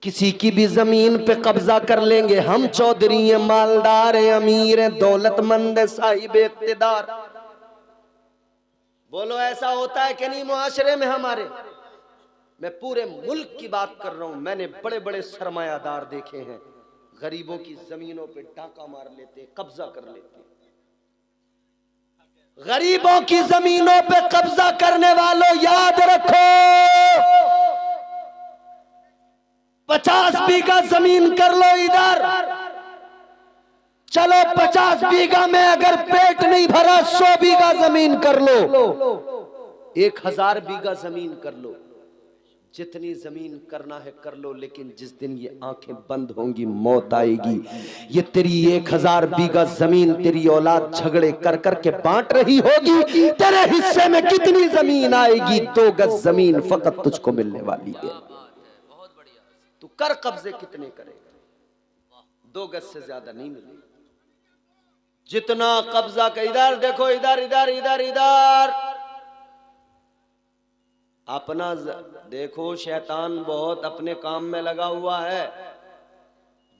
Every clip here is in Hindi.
किसी की भी जमीन पे कब्जा कर लेंगे, हम चौधरी हैं, मालदार हैं, अमीर हैं, दौलतमंद हैं, साहिब इख्तिदार। बोलो ऐसा होता है कि नहीं मुआशरे में हमारे? मैं पूरे मुल्क की बात कर रहा हूं। मैंने बड़े बड़े सरमायादार देखे हैं, गरीबों की जमीनों पे डाका मार लेते, कब्जा कर लेते। गरीबों की जमीनों पे कब्जा करने वालों, याद रखो 50 बीघा जमीन कर लो इधर, चलो 50 बीघा में अगर पेट नहीं भरा 100 बीघा जमीन कर लो, 1000 बीघा जमीन कर लो, जितनी जमीन करना है कर लो। लेकिन जिस दिन ये आंखें बंद होंगी मौत आएगी। ये तेरी 1000 बीघा जमीन तेरी औलाद झगड़े कर कर के बांट रही होगी, तेरे हिस्से में कितनी जमीन आएगी? 2 गज जमीन फकत तुझको मिलने वाली है। तू कर कब्जे कितने करेगा? 2 गज से ज्यादा नहीं मिलेगा। जितना कब्जा का, इधर देखो, इधर इधर इधर इधर अपना देखो। शैतान बहुत अपने काम में लगा हुआ है,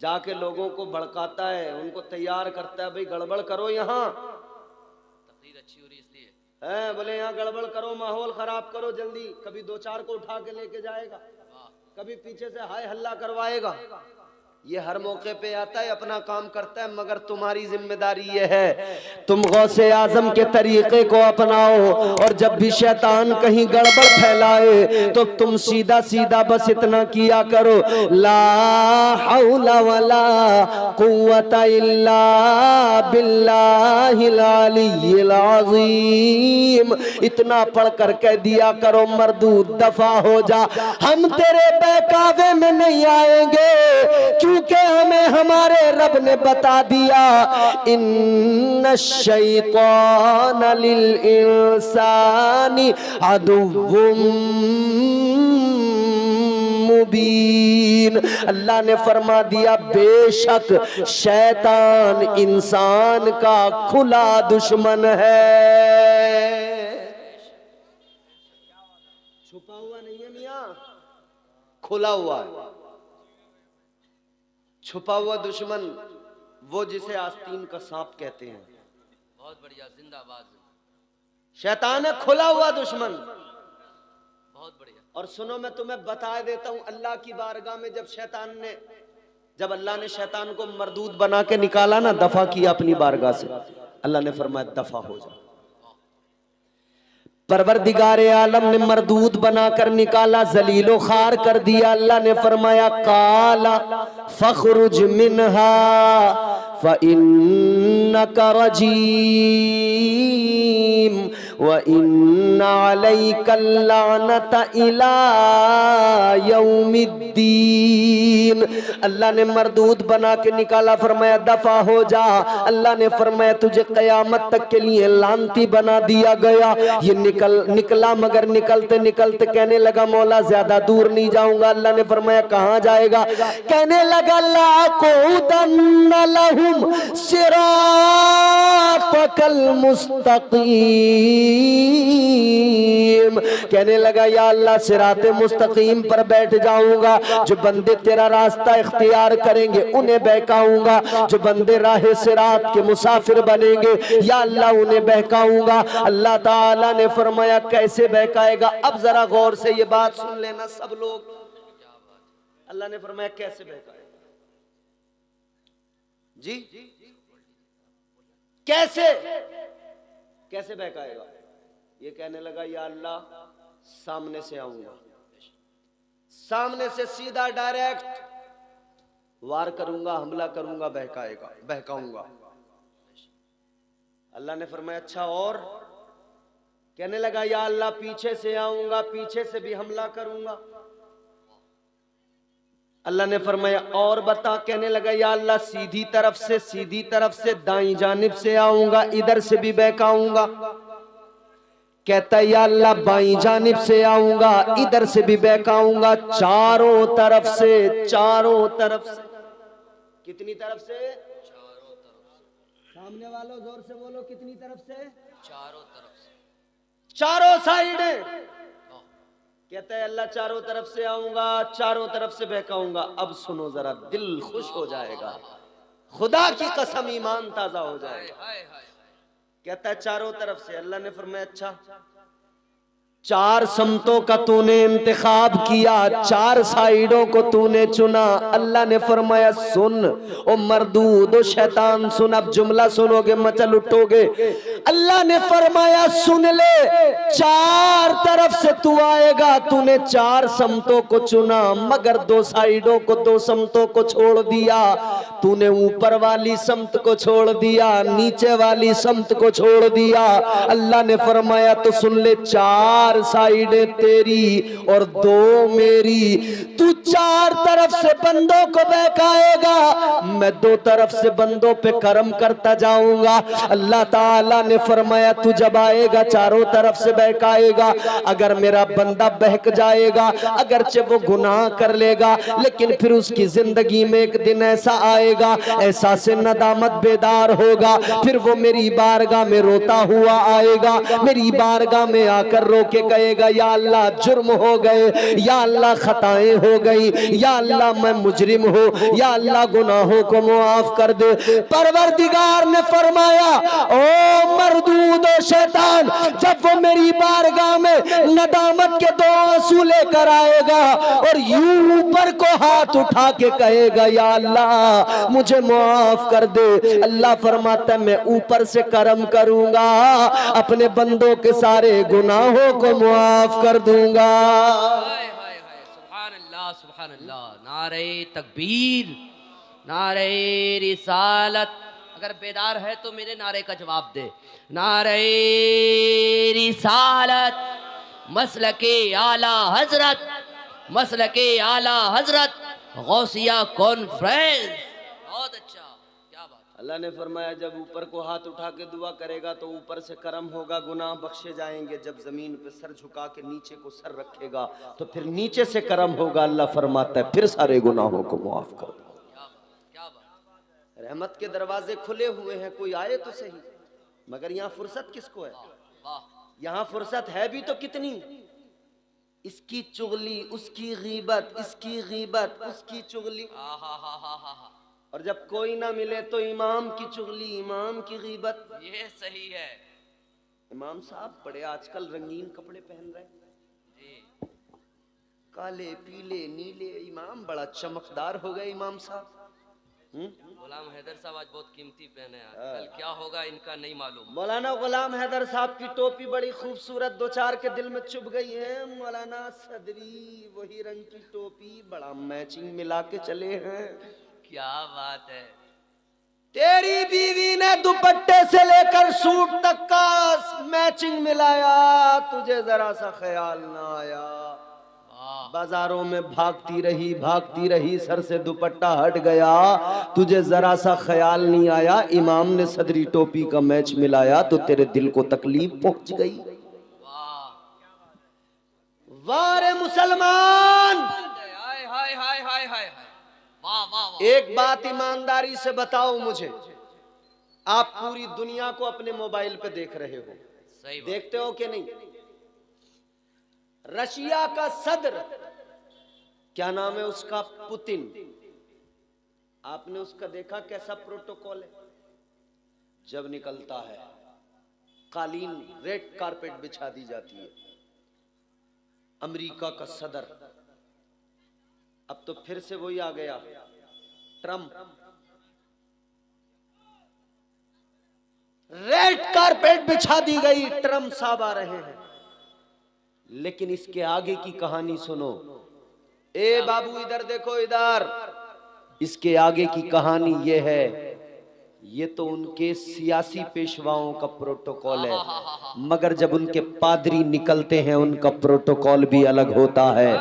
जाके लोगों को भड़काता है, उनको तैयार करता है, भाई गड़बड़ करो, यहाँ तकरीर अच्छी हो रही इसलिए है, बोले यहाँ गड़बड़ करो, माहौल खराब करो जल्दी। कभी 2-4 को उठा के लेके जाएगा, कभी पीछे से हाय हल्ला करवाएगा। ये हर मौके पे आता है, अपना काम करता है। मगर तुम्हारी जिम्मेदारी ये है, तुम गौसे आजम के तरीके को अपनाओ, और जब भी शैतान कहीं गड़बड़ फैलाए तो तुम सीधा सीधा बस इतना किया करो, ला हौला वला कुव्वता इल्ला बिल्लाहिल अलिय्यिल अज़ीम। इतना पढ़ कर कह दिया करो, मर्दूद दफा हो जा, हम तेरे बहकावे में नहीं आएंगे, क्योंकि हमें हमारे रब ने बता दिया, इन्नश शैतान लिल इंसानी अदुव्वुम मुबीन। अल्लाह ने फरमा दिया, बेशक शैतान इंसान का खुला दुश्मन है। छुपा हुआ नहीं है मियां, खुला हुआ है। छुपा हुआ दुश्मन वो जिसे आस्तीन का सांप कहते हैं। बहुत बढ़िया, जिंदाबाद। शैतान है खुला हुआ दुश्मन, बहुत बढ़िया। और सुनो, मैं तुम्हें बता देता हूं, अल्लाह की बारगाह में जब अल्लाह ने शैतान को मरदूद बना के निकाला ना, दफा किया अपनी बारगाह से, अल्लाह ने फरमाया दफा हो जा। परवरदिगारे आलम ने मरदूद बनाकर निकाला, जलीलो खार कर दिया। अल्लाह ने फरमाया, काला फखरुज मिनहा फइन्नका रजीम व इन्ना अलैका लानता इला यौमिद्दीन। अल्लाह ने मरदूद बना के निकाला, फरमाया दफा हो जा। अल्लाह ने फरमाया तुझे कयामत तक के लिए लानती बना दिया गया। ये निकला, मगर निकलते निकलते कहने लगा, मौला ज्यादा दूर नहीं जाऊंगा। अल्लाह ने फरमाया कहां जाएगा? कहने लगा, लाक़ुदन्न लहुम सिरातकल मुस्तक़ीम। कहने लगा, या अल्लाह सिराते मुस्तकीम पर बैठ जाऊंगा। जो बंदे तेरा रास्ता इख्तियार करेंगे उन्हें बहकाऊंगा, जो बंदे राह सिरात के मुसाफिर बनेंगे या अल्लाह उन्हें बहकाऊंगा। अल्लाह ताला ने फरमाया कैसे बहकाएगा? अब जरा गौर से ये बात सुन लेना सब लोग। अल्लाह ने फरमाया कैसे बहकाएगा जी? कैसे कैसे बहकाएगा? ये कहने लगा, या अल्लाह सामने से आऊंगा, सामने से सीधा डायरेक्ट वार करूंगा, हमला करूंगा, बहकाऊंगा। अल्लाह ने फरमाया अच्छा और? कहने लगा, या अल्लाह पीछे से आऊंगा, पीछे से भी हमला करूंगा। अल्लाह ने फरमाया और बता। कहने लगा, या अल्लाह सीधी तरफ से दाईं जानिब से आऊंगा, इधर से भी बहकाऊंगा। कहता है, या अल्लाह बाईं जानिब से आऊंगा, इधर से भी बहकाऊंगा, चारों तरफ से। कितनी तरफ से? चारों तरफ से। सामने वालों जोर से बोलो, कितनी तरफ से? चारों तरफ से, चारों साइड। कहता है अल्लाह चारों तरफ से आऊंगा, चारों तरफ से बहकाऊंगा। अब सुनो जरा, दिल खुश हो जाएगा, खुदा की कसम ईमान ताजा हो जाएगा। कहता है चारों तरफ से। अल्लाह ने फरमाया अच्छा, चार समतों का तूने इंतखाब किया, चार साइडों को तूने चुना। अल्लाह ने फरमाया सुन ओ मर्दूद, ओ शैतान सुन, अब जुमला सुनोगे मचल उठोगे। अल्लाह ने फरमाया सुन ले, चार तरफ से तू आएगा, तूने चार समतों को चुना, मगर दो साइडों को, दो समतों को छोड़ दिया। तूने ऊपर वाली समत को छोड़ दिया, नीचे वाली समत को छोड़ दिया। अल्लाह ने फरमाया तो सुन ले, चार साइडें तेरी और दो मेरी। तू चार तरफ से बंदों को बहकाएगा, मैं दो तरफ से बंदों पे करम करता जाऊंगा। अल्लाह ताला ने फरमाया तू जब आएगा चारों तरफ से बहकाएगा, अगर मेरा बंदा बहक जाएगा, अगरचे वो गुनाह कर लेगा, लेकिन फिर उसकी जिंदगी में एक दिन ऐसा आएगा, ऐसा से नदामत बेदार होगा, फिर वो मेरी बारगाह में रोता हुआ आएगा, मेरी बारगाह में आकर रो के कहेगा या अल्लाह जुर्म हो गए, या अल्लाह खताएं हो गई, या अल्लाह मैं मुजरिम हूँ, या अल्लाह गुनाहों को मुआफ कर दे। परवरदिगार ने फरमाया ओ मर्दूद ओ शैतान, जब वो मेरी बारगाह में नदामत के दो आंसू लेकर आएगा और यूं ऊपर को हाथ उठा के कहेगा या अल्लाह मुझे मुआफ कर दे, अल्लाह फरमाता है मैं ऊपर से करम करूंगा, अपने बंदों के सारे गुनाहों को मुआफ कर दूंगा। सुभान अल्लाह, सुभान अल्लाह, नारे तकबीर, नारे रिसालत। अगर बेदार है तो मेरे नारे का जवाब दे। नारे रिसालत, मसलके आला हजरत, मसलके आला हजरत गौसिया कॉन्फ्रेंस। बहुत अच्छा, क्या बात। अल्लाह ने फरमाया जब ऊपर को हाथ उठा के दुआ करेगा तो ऊपर से करम होगा, गुनाह बख्शे जाएंगे। जब जमीन पे सर झुका के नीचे को सर रखेगा तो फिर नीचे से करम होगा। अल्लाह फरमाता है फिर सारे गुनाहों को मुआफ कर दो। क्या बात। रहमत के दरवाजे खुले हुए हैं, कोई आए तो सही, मगर यहाँ फुर्सत किसको है? यहाँ फुर्सत है भी तो कितनी, इसकी चुगली, उसकी गीबत, इसकी गीबत, उसकी चुगली। और जब कोई ना मिले तो इमाम की चुगली, इमाम की गीबत। ये सही है। इमाम साहब बड़े आजकल रंगीन कपड़े पहन रहे हैं, काले पीले नीले, इमाम बड़ा चमकदार हो गए इमाम साहब। गुलाम हैदर साहब आज बहुत कीमती पहने हैं, कल क्या होगा इनका नहीं मालूम। मौलाना गुलाम हैदर साहब की टोपी बड़ी खूबसूरत, दो चार के दिल में चुभ गई है। मौलाना सदरी वही रंग की टोपी, बड़ा मैचिंग मिला के चले हैं। क्या बात है। तेरी बीवी ने दुपट्टे से लेकर सूट तक का मैचिंग मिलाया, तुझे जरा सा ख्याल ना आया। बाजारों में भागती रही, सर से दुपट्टा हट गया, तुझे जरा सा ख्याल नहीं आया। इमाम ने सदरी टोपी का मैच मिलाया तो तेरे दिल को तकलीफ पहुंच गई। वाह रे मुसलमान, हाय हाय हाय हाय हाय। वाह वाह। एक बात ईमानदारी से बताओ मुझे, आप पूरी दुनिया को अपने मोबाइल पे देख रहे हो, सही बात। देखते हो कि नहीं? रशिया का सदर, क्या नाम है उसका, पुतिन, आपने उसका देखा कैसा प्रोटोकॉल है? जब निकलता है कालीन, रेड कारपेट बिछा दी जाती है। अमेरिका का सदर, अब तो फिर से वही आ गया, ट्रम्प। रेड कारपेट बिछा दी गई, ट्रम्प साहब आ रहे हैं। लेकिन इसके आगे की कहानी सुनो। ए बाबू इधर देखो, इधर। इसके आगे की कहानी ये है, ये तो उनके सियासी पेशवाओं का प्रोटोकॉल है, मगर जब उनके पादरी निकलते हैं उनका प्रोटोकॉल भी अलग होता है।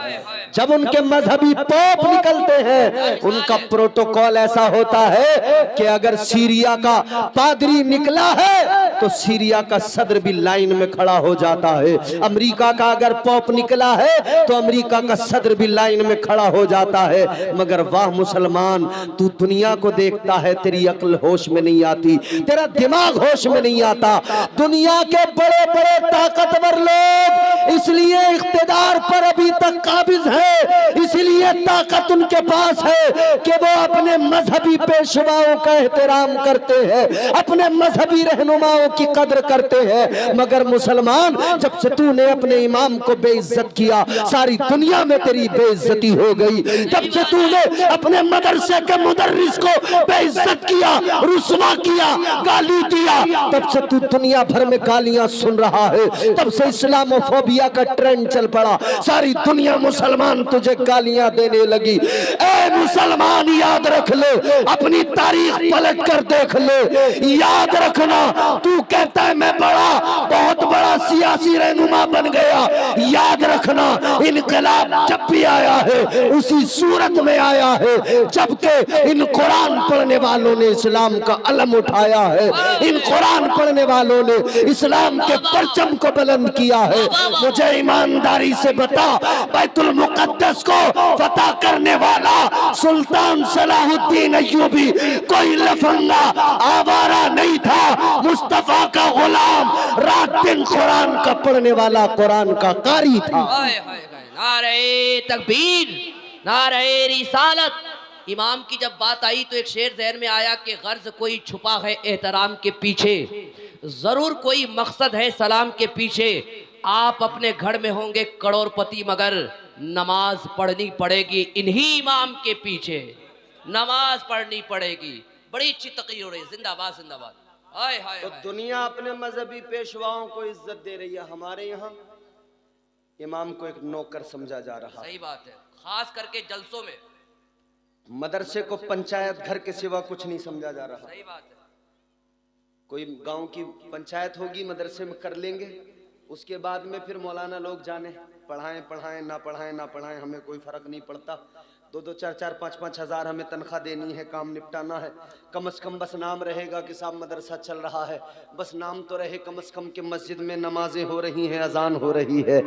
जब उनके मजहबी पोप निकलते हैं उनका प्रोटोकॉल ऐसा होता है कि अगर सीरिया का पादरी निकला है तो सीरिया का सदर भी लाइन में खड़ा हो जाता है। अमेरिका का अगर पॉप निकला है तो अमेरिका का सदर भी लाइन में खड़ा हो जाता है। मगर वाह मुसलमान, तू दुनिया को देखता है, तेरी अक्ल होश में नहीं आती, तेरा दिमाग होश में नहीं आता। दुनिया के बड़े बड़े ताकतवर लोग इसलिए इख्तिदार पर अभी तक काबिज है, इसलिए ताकत उनके पास है कि वो अपने मजहबी पेशवाओं का एहतराम करते हैं, अपने मजहबी रहनुमाओं की कदर करते हैं। मगर मुसलमान, जब से तूने अपने इमाम को बेइज्जत किया, सारी दुनिया में तेरी बेइज्जती हो गई। जब से तूने अपने मदरसे के मुदर्रिस को बेइज्जत किया, रुस्वा किया, गाली दिया, तब से तू दुनिया भर में गालियां सुन रहा है। तब से इस्लामोफोबिया का ट्रेंड चल पड़ा, सारी दुनिया मुसलमान तुझे गालियां देने लगी। ए मुसलमान, याद रख ले, अपनी तारीख पलट कर देख ले, याद रखना, तू कहता है मैं बहुत बड़ा सियासी रहनुमा बन गया, याद रखना इनकलाब जब भी आया है उसी सूरत में आया है जबकि इन कुरान पढ़ने वालों ने इस्लाम का अलम उठाया है, इन कुरान पढ़ने वालों ने इस्लाम के परचम को बुलंद किया है। मुझे ईमानदारी से बता, बैतुल मुकद्दस को फतह करने वाला सुल्तान सलाहुद्दीन अय्यूबी कोई लफंगा आवारा नहीं था, मुस्तफा का गुलाम, रात दिन कुरान का पढ़ने वाला, कुरान का कारी था। नारे तकबीर, नारे रिसालत। इमाम की जब बात आई तो एक शेर जहन में आया कि गर्ज कोई छुपा है एहतराम के पीछे, जरूर कोई मकसद है सलाम के पीछे। आप अपने घर में होंगे करोड़पति, मगर नमाज पढ़नी पड़ेगी इन्हीं इमाम के पीछे, नमाज पढ़नी पड़ेगी। बड़ी अच्छी तकरीर हो रही है, जिंदाबाद जिंदाबाद। हाय हाय। तो दुनिया अपने मजहबी पेशवाओं को इज्जत दे रही है, हमारे यहाँ इमाम को एक नौकर समझा जा रहा है। सही बात है, खास करके जलसों में मदरसे को पंचायत घर के सिवा कुछ नहीं समझा जा रहा। सही बात है। कोई गांव की पंचायत होगी, मदरसे में कर लेंगे, उसके बाद में फिर मौलाना लोग जाने, पढ़ाएं पढ़ाएं ना पढ़ाएं ना पढ़ाएं, हमें कोई फर्क नहीं पड़ता। 2-2, 4-4, 5-5 हज़ार हमें तनख्वाह देनी है, काम निपटाना है। कम से कम बस नाम रहेगा कि साहब मदरसा चल रहा है, बस नाम तो रहे कम से कम कि मस्जिद में नमाजें हो रही हैं, अजान हो रही है।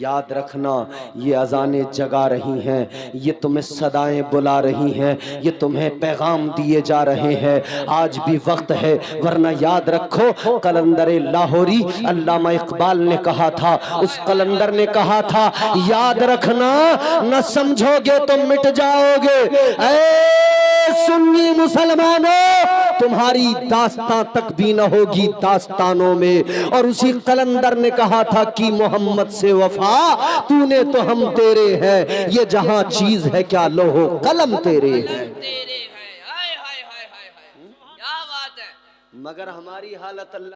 याद रखना, ये अजानें जगा रही हैं, ये तुम्हें सदाएं बुला रही हैं, ये तुम्हें पैगाम दिए जा रहे हैं। आज भी वक्त है, वरना याद रखो कलंदर लाहौरी अल्लामा इकबाल ने कहा था, उस कलंदर ने कहा था, याद रखना न समझोगे तो मिट जाओगे। ऐ सुन्नी मुसलमानों, तुम्हारी दास्तां तक भी न होगी दास्तानों में। और उसी कलंदर ने कहा था कि मोहम्मद से वफा तूने तो हम तेरे हैं, ये जहां चीज है क्या लोहो कलम तेरे है। क्या बात है। मगर हमारी हालत अल्लाह